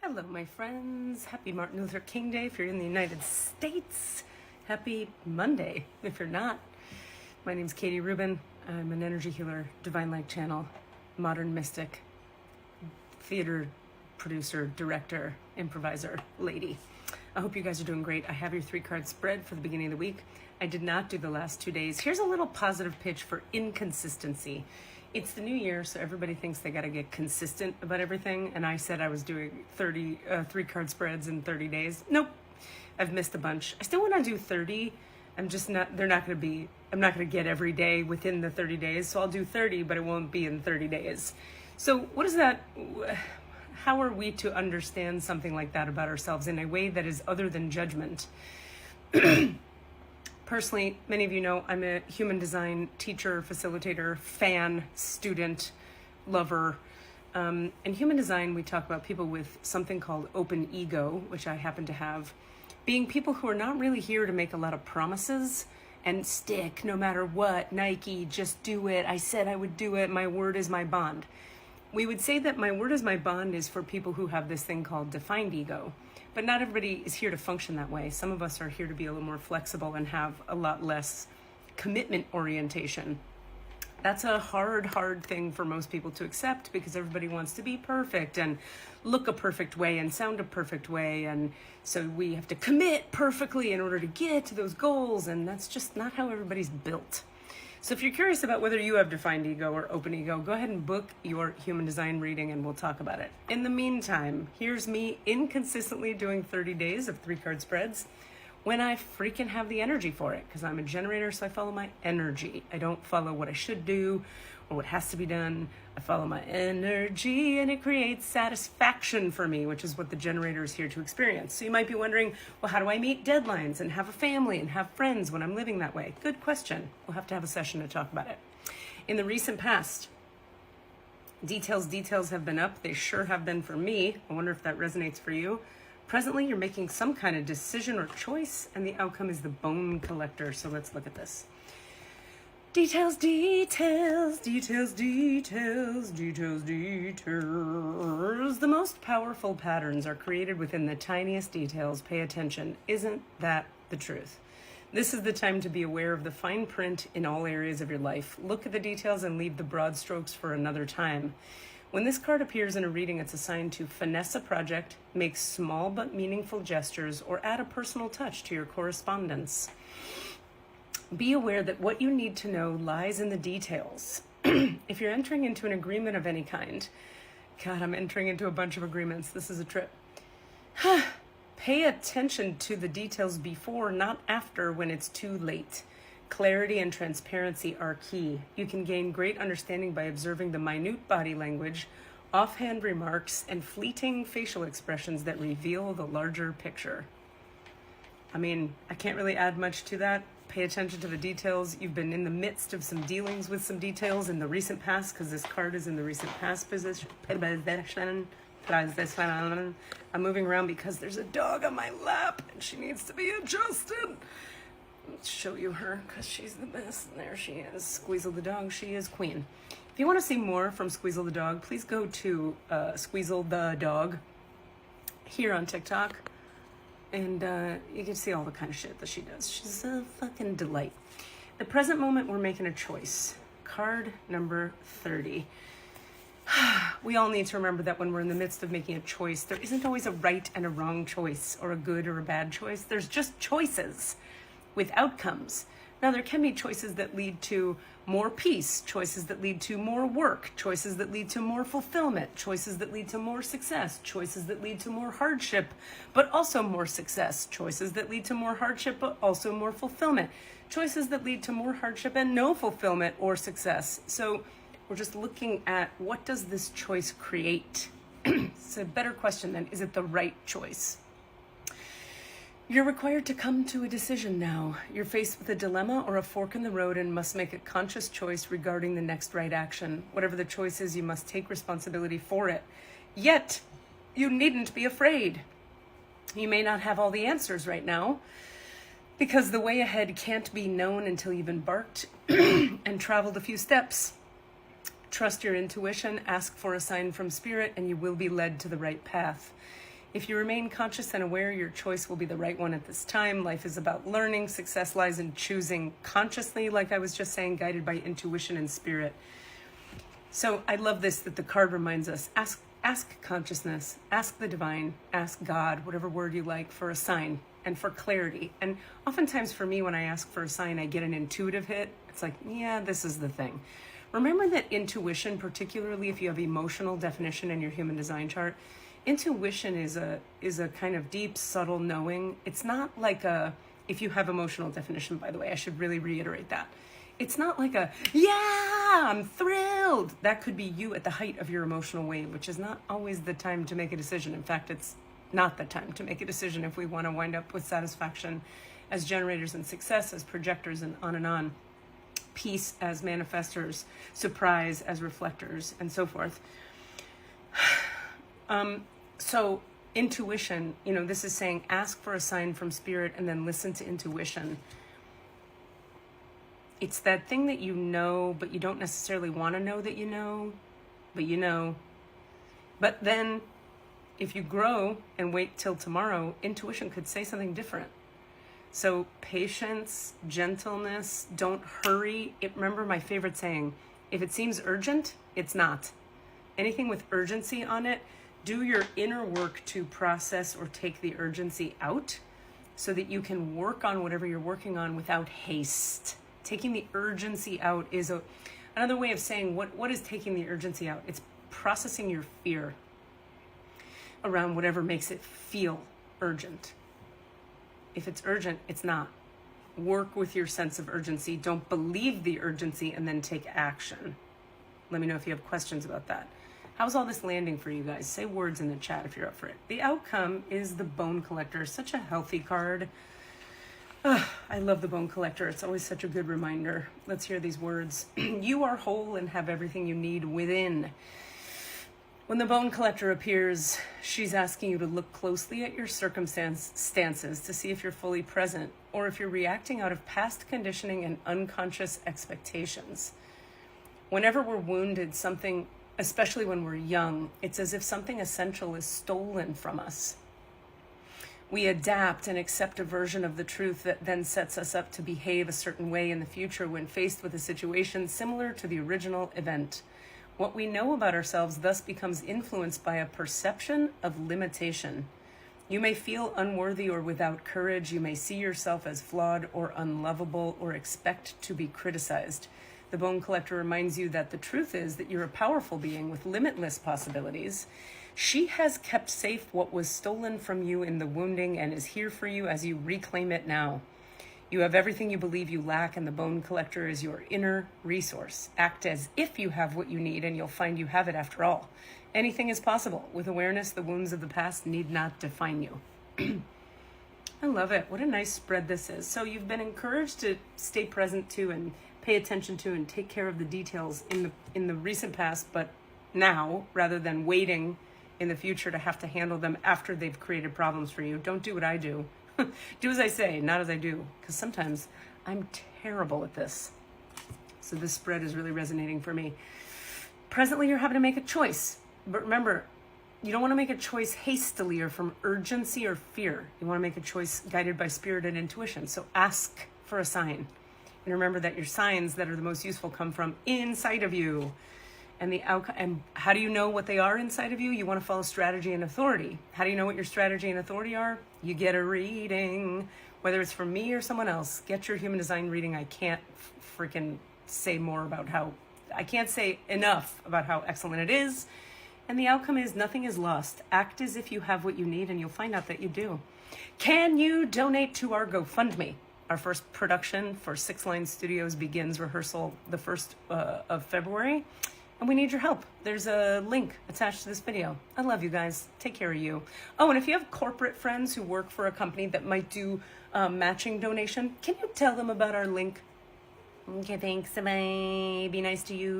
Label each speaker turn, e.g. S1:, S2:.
S1: Hello, my friends. Happy Martin Luther King Day if you're in the United States. Happy Monday if you're not. My name's Katie Rubin. I'm an energy healer, divine light channel, modern mystic, theater producer, director, improviser, lady. I hope you guys are doing great. I have your 3-card spread for the beginning of the week. I did not do the last 2 days. Here's a little positive pitch for inconsistency. It's the new year, so everybody thinks they got to get consistent about everything. And I said I was doing 3-card spreads in 30 days. Nope, I've missed a bunch. I still want to do 30. I'm not going to get every day within the 30 days. So I'll do 30, but it won't be in 30 days. So what is that? How are we to understand something like that about ourselves in a way that is other than judgment? Personally, many of you know I'm a human design teacher, facilitator, fan, student, lover. In human design, we talk about people with something called open ego, which I happen to have, being people who are not really here to make a lot of promises and stick no matter what. Nike, just do it. I said I would do it. My word is my bond. We would say that my word is my bond is for people who have this thing called defined ego. But not everybody is here to function that way. Some of us are here to be a little more flexible and have a lot less commitment orientation. That's a hard thing for most people to accept because everybody wants to be perfect and look a perfect way and sound a perfect way. And so we have to commit perfectly in order to get to those goals. And that's just not how everybody's built. So if you're curious about whether you have defined ego or open ego, go ahead and book your human design reading and we'll talk about it. In the meantime, here's me inconsistently doing 30 days of 3-card spreads when I freaking have the energy for it, because I'm a generator, so I follow my energy. I don't follow what I should do or what has to be done. I follow my energy and it creates satisfaction for me, which is what the generator is here to experience. So you might be wondering, well, how do I meet deadlines and have a family and have friends when I'm living that way? Good question. We'll have to have a session to talk about it. In the recent past, details have been up. They sure have been for me. I wonder if that resonates for you. Presently, you're making some kind of decision or choice, and the outcome is the bone collector. So let's look at this. Details. The most powerful patterns are created within the tiniest details. Pay attention. Isn't that the truth? This is the time to be aware of the fine print in all areas of your life. Look at the details and leave the broad strokes for another time. When this card appears in a reading, it's assigned to finesse a project, make small but meaningful gestures, or add a personal touch to your correspondence. Be aware that what you need to know lies in the details. If you're entering into an agreement of any kind, God, I'm entering into a bunch of agreements. This is a trip. Pay attention to the details before, not after, when it's too late. Clarity and transparency are key. You can gain great understanding by observing the minute body language, offhand remarks, and fleeting facial expressions that reveal the larger picture. I mean, I can't really add much to that. Pay attention to the details. You've been in the midst of some dealings with some details in the recent past, because this card is in the recent past position. I'm moving around because there's a dog on my lap and she needs to be adjusted. Let's show you her because she's the best. And there she is. Squeezle the dog. She is queen. If you want to see more from Squeezle the dog, please go to Squeezle the dog here on TikTok. And you can see all the kind of shit that she does. She's a fucking delight. The present moment, we're making a choice. Card number 30. We all need to remember that when we're in the midst of making a choice, there isn't always a right and a wrong choice or a good or a bad choice. There's just choices with outcomes. Now, there can be choices that lead to more peace, choices that lead to more work, choices that lead to more fulfillment, choices that lead to more success, choices that lead to more hardship, but also more success, choices that lead to more hardship, but also more fulfillment, choices that lead to more hardship and no fulfillment or success. So we're just looking at, what does this choice create? It's a better question than, is it the right choice? You're required to come to a decision now. You're faced with a dilemma or a fork in the road and must make a conscious choice regarding the next right action. Whatever the choice is, you must take responsibility for it. Yet, you needn't be afraid. You may not have all the answers right now, because the way ahead can't be known until you've embarked and traveled a few steps. Trust your intuition, ask for a sign from spirit, and you will be led to the right path. If you remain conscious and aware, your choice will be the right one at this time. Life is about learning. Success lies in choosing consciously, like I was just saying, guided by intuition and spirit. So I love this, that the card reminds us, ask consciousness, ask the divine, ask God, whatever word you like, for a sign and for clarity. And oftentimes for me, when I ask for a sign, I get an intuitive hit. It's like, yeah, this is the thing. Remember that intuition, particularly if you have emotional definition in your human design chart, intuition is a kind of deep, subtle knowing. It's not like if you have emotional definition, by the way, I should really reiterate that. It's not like yeah, I'm thrilled. That could be you at the height of your emotional wave, which is not always the time to make a decision. In fact, it's not the time to make a decision if we want to wind up with satisfaction as generators and success as projectors and on. Peace as manifestors, surprise as reflectors, and so forth. So intuition, this is saying ask for a sign from spirit and then listen to intuition. It's that thing that you know, but you don't necessarily want to know that you know, but you know. But then if you grow and wait till tomorrow, intuition could say something different. So patience, gentleness, don't hurry. Remember my favorite saying, if it seems urgent, it's not. Anything with urgency on it, do your inner work to process or take the urgency out so that you can work on whatever you're working on without haste. Taking the urgency out is another way of saying what is taking the urgency out? It's processing your fear around whatever makes it feel urgent. If it's urgent, it's not. Work with your sense of urgency. Don't believe the urgency and then take action. Let me know if you have questions about that. How's all this landing for you guys? Say words in the chat if you're up for it. The outcome is the Bone Collector. Such a healthy card. I love the Bone Collector. It's always such a good reminder. Let's hear these words. You are whole and have everything you need within. When the Bone Collector appears, she's asking you to look closely at your circumstances to see if you're fully present or if you're reacting out of past conditioning and unconscious expectations. Whenever we're wounded, something, especially when we're young, it's as if something essential is stolen from us. We adapt and accept a version of the truth that then sets us up to behave a certain way in the future when faced with a situation similar to the original event. What we know about ourselves thus becomes influenced by a perception of limitation. You may feel unworthy or without courage. You may see yourself as flawed or unlovable or expect to be criticized. The Bone Collector reminds you that the truth is that you're a powerful being with limitless possibilities. She has kept safe what was stolen from you in the wounding and is here for you as you reclaim it now. You have everything you believe you lack, and the Bone Collector is your inner resource. Act as if you have what you need, and you'll find you have it after all. Anything is possible. With awareness, the wounds of the past need not define you. I love it. What a nice spread this is. So you've been encouraged to stay present to and pay attention to and take care of the details in the recent past, but now, rather than waiting in the future to have to handle them after they've created problems for you. Don't do what I do. Do as I say, not as I do, because sometimes I'm terrible at this. So this spread is really resonating for me. Presently, you're having to make a choice. But remember, you don't want to make a choice hastily or from urgency or fear. You want to make a choice guided by spirit and intuition. So ask for a sign. And remember that your signs that are the most useful come from inside of you. And the outcome, and how do you know what they are inside of you? You want to follow strategy and authority. How do you know what your strategy and authority are? You get a reading, whether it's from me or someone else. Get your human design reading. I can't freaking say I can't say enough about how excellent it is. And the outcome is nothing is lost. Act as if you have what you need, and you'll find out that you do. Can you donate to our GoFundMe? Our first production for Six Line Studios begins rehearsal the 1st of February. And we need your help. There's a link attached to this video. I love you guys. Take care of you. Oh, and if you have corporate friends who work for a company that might do matching donation, can you tell them about our link? Okay, thanks. Bye. Be nice to you.